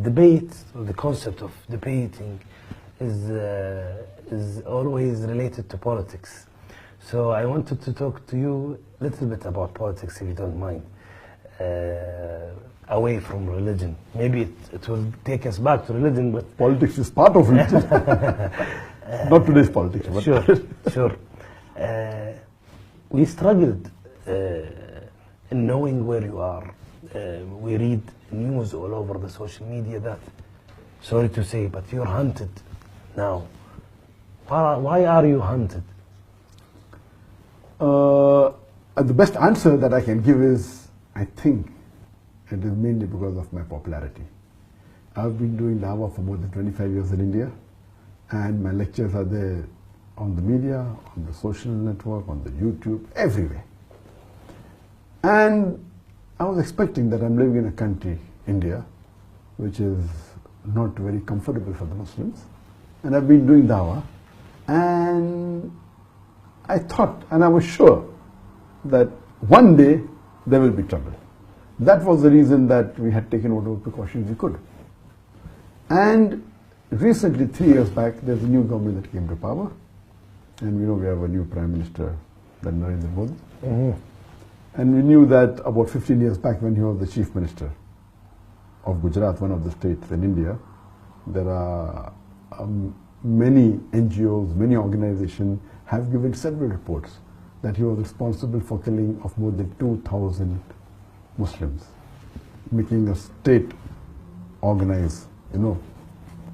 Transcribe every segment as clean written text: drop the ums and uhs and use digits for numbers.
Debate, the concept of debating is always related to politics. So I wanted to talk to you a little bit about politics, if you don't mind, away from religion. Maybe it will take us back to religion, but... Politics is part of religion. Not today's politics. But Sure, sure. We struggled in knowing where you are. We read news all over the social media that, sorry to say, but you're hunted now. Why are you hunted? The best answer that I can give is, I think it is mainly because of my popularity. I've been doing Dawah for more than 25 years in India, and my lectures are there on the media, on the social network, on the YouTube, everywhere. And I was expecting that I'm living in a country, India, which is not very comfortable for the Muslims. And I've been doing Dawah, and I thought, and I was sure, that one day there will be trouble. That was the reason that we had taken whatever precautions we could. And recently, 3 years back, there's a new government that came to power. And we know we have a new Prime Minister, Narendra Modi. Mm-hmm. And we knew that about 15 years back, when he was the Chief Minister of Gujarat, one of the states in India, there are many NGOs, many organizations have given several reports that he was responsible for killing of more than 2,000 Muslims, making a state organized,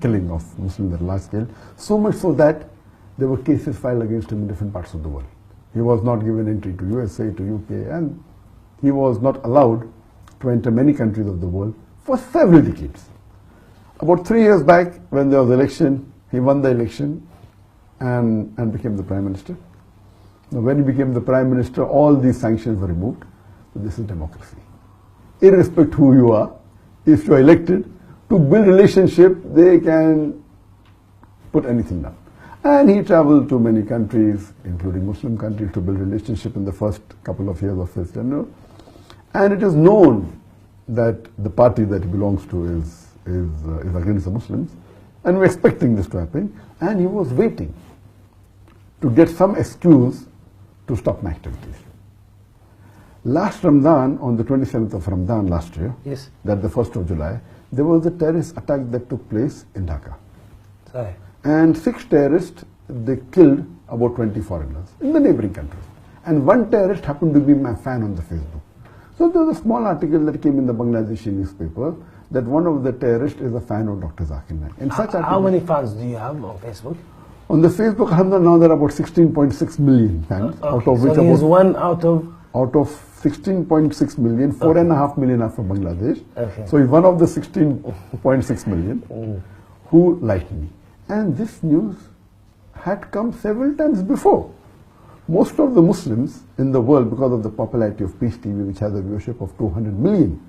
killing of Muslims at large scale. So much so that there were cases filed against him in different parts of the world. He was not given entry to USA, to UK, and he was not allowed to enter many countries of the world for several decades. About 3 years back, when there was election, he won the election and became the Prime Minister. Now, when he became the Prime Minister, all these sanctions were removed. So this is democracy. Irrespective who you are, if you are elected, to build relationship, they can put anything down. And he traveled to many countries, including Muslim countries, to build relationship in the first couple of years of his tenure. And it is known that the party that he belongs to is against the Muslims. And we're expecting this to happen. And he was waiting to get some excuse to stop my activities. Last Ramadan, on the 27th of Ramadan last year, yes, that the 1st of July, there was a terrorist attack that took place in Dhaka. Sorry. And 6 terrorists, they killed about 20 foreigners in the neighboring countries. And one terrorist happened to be my fan on the Facebook. So there was a small article that came in the Bangladeshi newspaper that one of the terrorists is a fan of Dr. Zakir Naik. And such How many fans do you have on Facebook? On the Facebook, alhamdulillah, now there are about 16.6 million fans, Okay. out of so which he is about, one out of 16.6 million, 4.5 million are from Bangladesh. Okay. So he's one of the 16.6 million who liked me. And this news had come several times before. Most of the Muslims in the world, because of the popularity of Peace TV, which has a viewership of 200 million,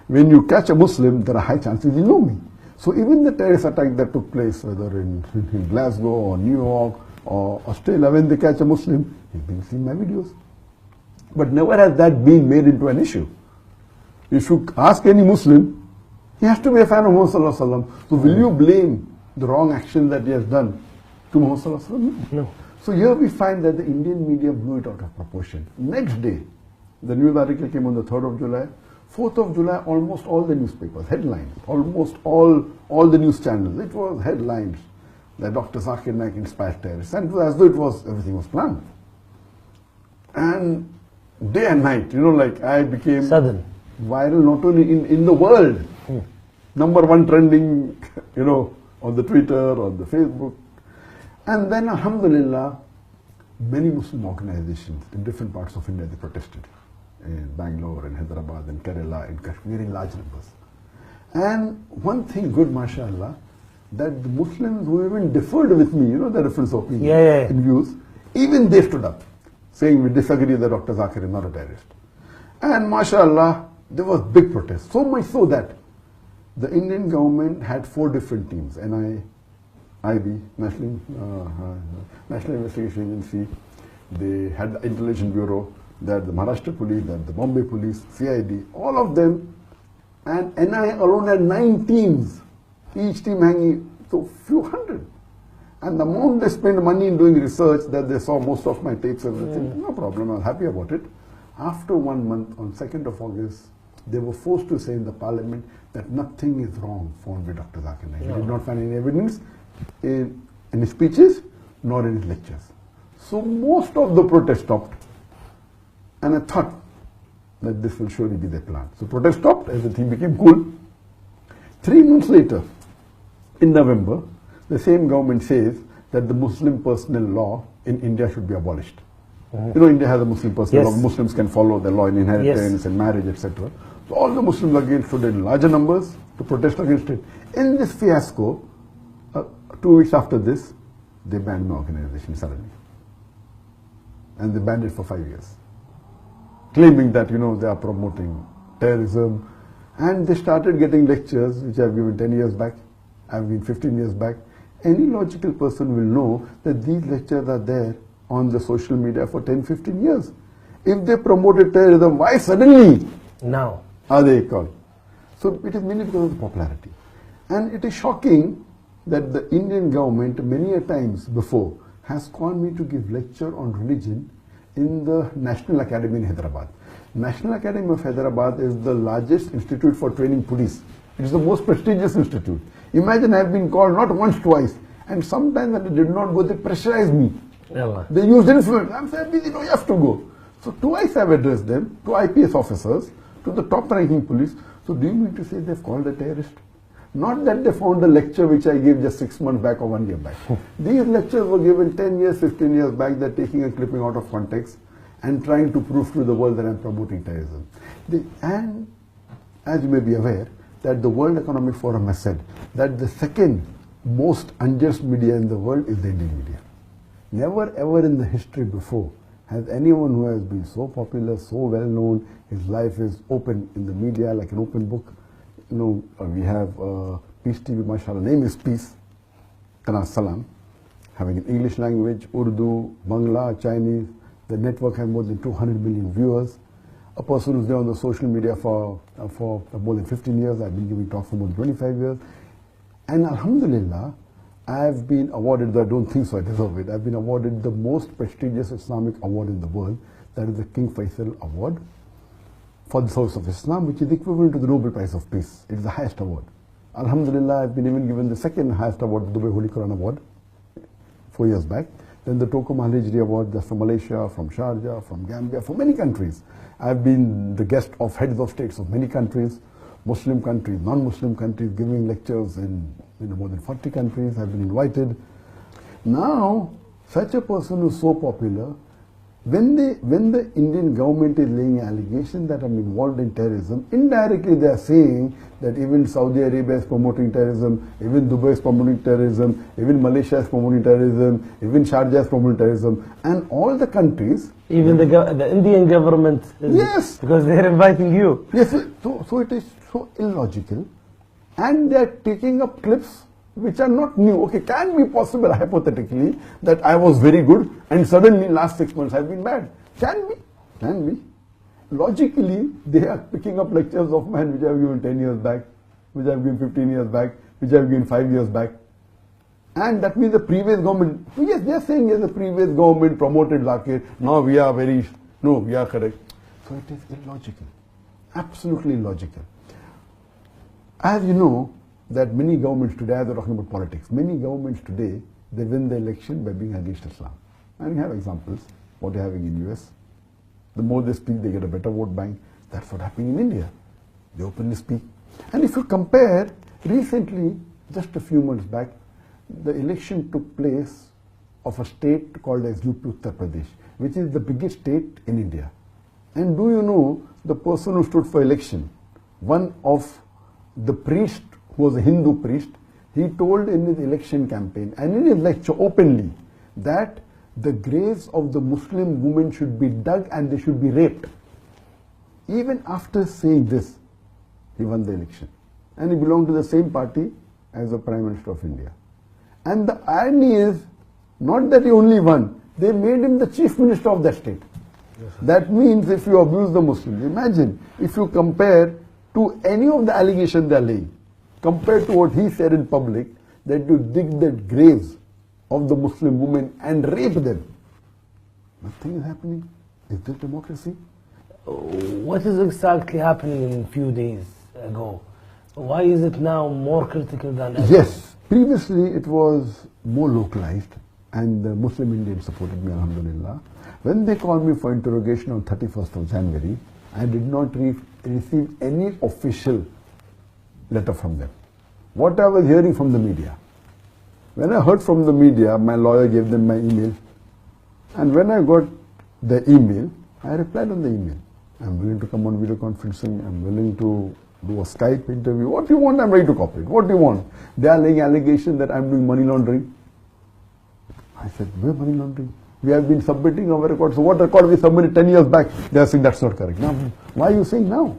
when you catch a Muslim, there are high chances you know me. So even the terrorist attack that took place, whether in Glasgow or New York or Australia, when they catch a Muslim, he's been seeing my videos. But never has that been made into an issue. If you ask any Muslim, he has to be a fan of Muhammad Sallallahu Alaihi Wasallam. So will you blame the wrong action that he has done to Muhammad Sallallahu Alaihi Wasallam? No. So here we find that the Indian media blew it out of proportion. Next day, the news article came on the 3rd of July. 4th of July, almost all the newspapers, headlines, almost all the news channels, it was headlines that Dr. Zakir Naik inspired terrorists. And it was as though everything was planned. And day and night, I became sudden viral not only in the world, #1 trending, on the Twitter, on the Facebook. And then, alhamdulillah, many Muslim organizations in different parts of India, they protested. In Bangalore, in Hyderabad, in Kerala, in Kashmir, in large numbers. And one thing good, mashallah, that the Muslims who even differed with me, the difference of opinion in views, even they stood up, saying we disagree that Dr. Zakir is not a terrorist. And mashallah, there was big protest, so much so that the Indian government had 4 different teams, NIB, National Investigation Agency, they had the Intelligence Bureau, that the Maharashtra Police, that the Bombay Police, CID, all of them, And NI alone had 9 teams, each team hanging so few hundred. And the amount they spent money in doing research, that they saw most of my tapes and everything, no problem, I was happy about it. After 1 month, on 2nd of August, they were forced to say in the parliament that nothing is wrong found with Dr. Zakir Naik. He did not find any evidence in his speeches nor in his lectures. So most of the protest stopped, and I thought that this will surely be their plan. So protest stopped, everything became cool. 3 months later, in November, the same government says that the Muslim personal law in India should be abolished. You know, India has a Muslim personal law. Muslims can follow the law in inheritance and marriage, etc. So all the Muslims again stood in larger numbers to protest against it. In this fiasco, 2 weeks after this, they banned my organization suddenly. And they banned it for 5 years. Claiming that, you know, they are promoting terrorism. And they started getting lectures, which I've given 10 years back, I've given 15 years back. Any logical person will know that these lectures are there on the social media for 10, 15 years. If they promoted terrorism, why suddenly now are they called? So it is mainly because of the popularity. And it is shocking that the Indian government many a times before has called me to give lecture on religion in the National Academy in Hyderabad. National Academy of Hyderabad is the largest institute for training police. It is the most prestigious institute. Imagine I have been called not once, twice, and sometimes when I did not go, they pressurized me. They used influence. I'm saying, busy, no, you have to go. So twice I've addressed them, to IPS officers, to the top ranking police. So do you mean to say they've called a terrorist? Not that they found a lecture which I gave just 6 months back or 1 year back. These lectures were given 10 years, 15 years back. They're taking a clipping out of context and trying to prove to the world that I'm promoting terrorism. And as you may be aware, that the World Economic Forum has said that the second most unjust media in the world is the Indian media. Never ever in the history before has anyone who has been so popular, so well known, his life is open in the media like an open book. You know, we have Peace TV, mashallah, name is Peace, Qanat Salam, having an English language, Urdu, Bangla, Chinese. The network has more than 200 million viewers. A person who's there on the social media for more than 15 years. I've been giving talks for more than 25 years. And alhamdulillah, I've been awarded, though I don't think so I deserve it, I've been awarded the most prestigious Islamic award in the world. That is the King Faisal Award for the service of Islam, which is equivalent to the Nobel Prize of Peace. It is the highest award. Alhamdulillah, I've been even given the second highest award, the Dubai Holy Quran Award, 4 years back. Then the Tokum Al-Hijri Award, that's from Malaysia, from Sharjah, from Gambia, from many countries. I've been the guest of heads of states of many countries, Muslim countries, non-Muslim countries, giving lectures in more than 40 countries. I've been invited. Now, such a person who is so popular, when the Indian government is laying an allegation that I'm involved in terrorism, indirectly they are saying that even Saudi Arabia is promoting terrorism, even Dubai is promoting terrorism, even Malaysia is promoting terrorism, even Sharjah is promoting terrorism, and all the countries. Even the Indian government is, yes, because they're inviting you. Yes, so it is so illogical, and they're taking up clips which are not new. Okay, can be possible hypothetically that I was very good and suddenly last 6 months I've been bad. Can be. Logically, they are picking up lectures of mine which I've given 10 years back, which I've given 15 years back, which I've given 5 years back. And that means the previous government, yes, they are saying yes, the previous government promoted Zakir, now we are we are correct. So it is illogical, absolutely illogical. As you know, that many governments today, as they're talking about politics, many governments today, they win the election by being against Islam. And we have examples, what they're having in US. The more they speak, they get a better vote bank. That's what happening in India. They openly speak. And if you compare, recently, just a few months back, the election took place of a state called as UP Uttar Pradesh, which is the biggest state in India. And do you know, the person who stood for election, one of the priest who was a Hindu priest, he told in his election campaign and in his lecture openly that the graves of the Muslim women should be dug and they should be raped. Even after saying this, he won the election. And he belonged to the same party as the Prime Minister of India. And the irony is, not that he only won, they made him the Chief Minister of that state. Yes, that means if you abuse the Muslims, imagine if you compare to any of the allegations they are laying, compared to what he said in public, that you dig the graves of the Muslim women and rape them. Nothing is happening. Is this democracy? What is exactly happening in a few days ago? Why is it now more critical than ever? Yes, previously it was more localized and the Muslim Indians supported me, alhamdulillah. When they called me for interrogation on 31st of January, I did not receive any official letter from them. What I was hearing from the media. When I heard from the media, my lawyer gave them my email. And when I got the email, I replied on the email. I'm willing to come on video conferencing. I'm willing to do a Skype interview. What do you want? I'm ready to cooperate. What do you want? They are laying allegations that I'm doing money laundering. I said, where money laundering? We have been submitting our records. So what record we submitted 10 years back? They are saying that's not correct. Now, why are you saying now?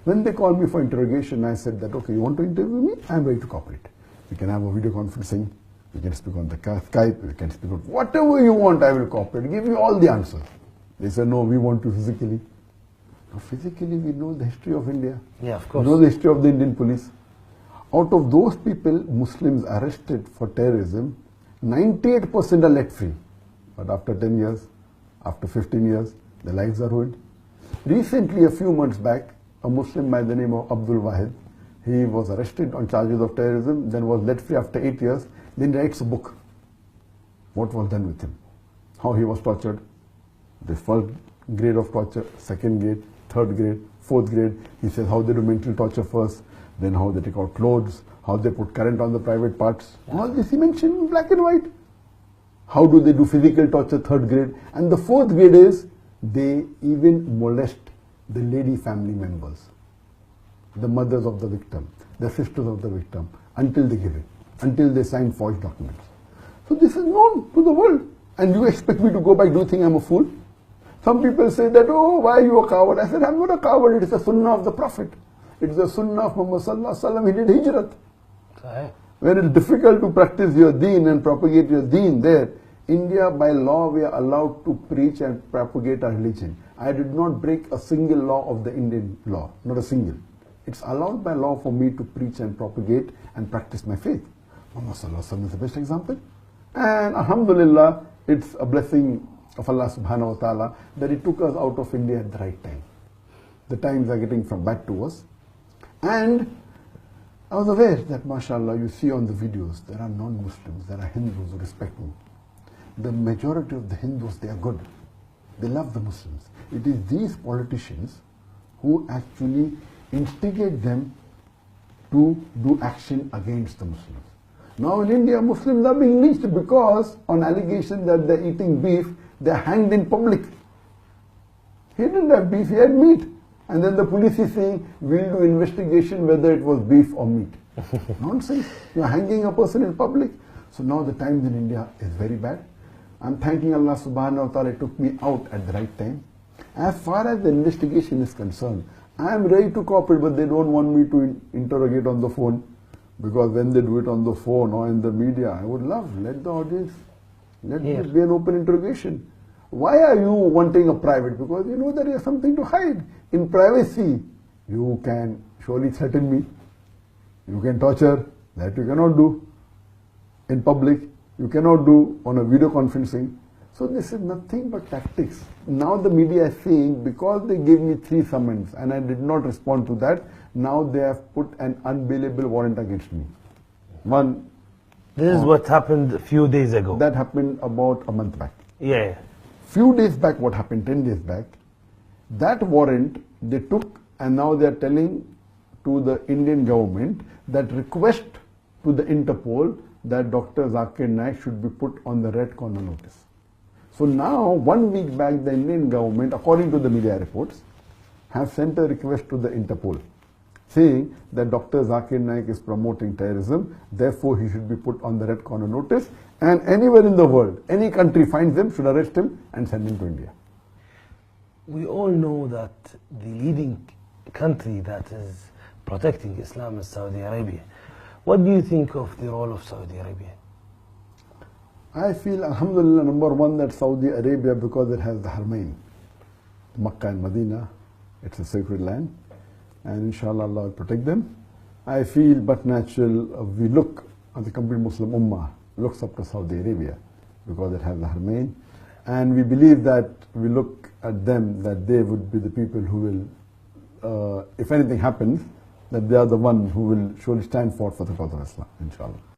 When they called me for interrogation, I said that, okay, you want to interview me? I'm ready to cooperate. We can have a video conferencing. We can speak on the Skype. We can speak on whatever you want. I will cooperate. Give you all the answers. They said, no, we want to physically. Now, physically, we know the history of India. Yeah, of course. We know the history of the Indian police. Out of those people, Muslims arrested for terrorism, 98% are let free. But after 10 years, after 15 years, their lives are ruined. Recently, a few months back, a Muslim by the name of Abdul Wahid, he was arrested on charges of terrorism, then was let free after 8 years, then writes a book. What was done with him? How he was tortured. The first grade of torture, second grade, third grade, fourth grade. He says how they do mental torture first, then how they take out clothes, how they put current on the private parts. All this he mentioned in black and white. How do they do physical torture, third grade? And the fourth grade is they even molest the lady family members, the mothers of the victim, the sisters of the victim, until they give it, until they sign forged documents. So this is known to the world. And you expect me to go back, do you think I'm a fool? Some people say that, oh, why are you a coward? I said, I'm not a coward, it is the sunnah of the Prophet. It is the sunnah of Muhammad sallallahu alaihi wasallam. He did hijrat. When it's difficult to practice your deen and propagate your deen there, India by law we are allowed to preach and propagate our religion. I did not break a single law of the Indian law, not a single. It's allowed by law for me to preach and propagate and practice my faith. Muhammad sallallahu alaihi wasallam is the best example. And alhamdulillah, it's a blessing of Allah subhanahu wa ta'ala that He took us out of India at the right time. The times are getting from bad to worse. And I was aware that, mashallah, you see on the videos, there are non-Muslims, there are Hindus who respect me. The majority of the Hindus, they are good. They love the Muslims. It is these politicians who actually instigate them to do action against the Muslims. Now in India, Muslims are being lynched because on allegation that they're eating beef, they're hanged in public. He didn't have beef, he had meat. And then the police is saying, we'll do investigation whether it was beef or meat. Nonsense. You're hanging a person in public. So now the times in India is very bad. I'm thanking Allah subhanahu wa ta'ala, it took me out at the right time. As far as the investigation is concerned, I am ready to cooperate, but they don't want me to interrogate on the phone. Because when they do it on the phone or in the media, I would love, let the audience, let it be an open interrogation. Why are you wanting a private? Because you know there is something to hide. In privacy, you can surely threaten me. You can torture. That you cannot do. In public, you cannot do on a video conferencing. So this is nothing but tactics. Now the media is saying, because they gave me 3 summons and I did not respond to that, now they have put an unbailable warrant against me. One. This is what happened a few days ago. That happened about a month back. Yeah. Few days back, what happened, 10 days back, that warrant they took and now they are telling to the Indian government that request to the Interpol that Dr. Zakir Naik should be put on the red corner notice. So now, 1 week back, the Indian government, according to the media reports, have sent a request to the Interpol saying that Dr. Zakir Naik is promoting terrorism, therefore he should be put on the red corner notice, and anywhere in the world, any country finds him, should arrest him and send him to India. We all know that the leading country that is protecting Islam is Saudi Arabia. What do you think of the role of Saudi Arabia? I feel, alhamdulillah, number one, that Saudi Arabia, because it has the Haramain, Makkah and Medina, it's a sacred land. and inshallah Allah will protect them. I feel but natural we look at the complete Muslim Ummah looks up to Saudi Arabia because it has the Haramain, and we believe that we look at them that they would be the people who will, if anything happens, that they are the one who will surely stand for the cause of Islam, inshallah.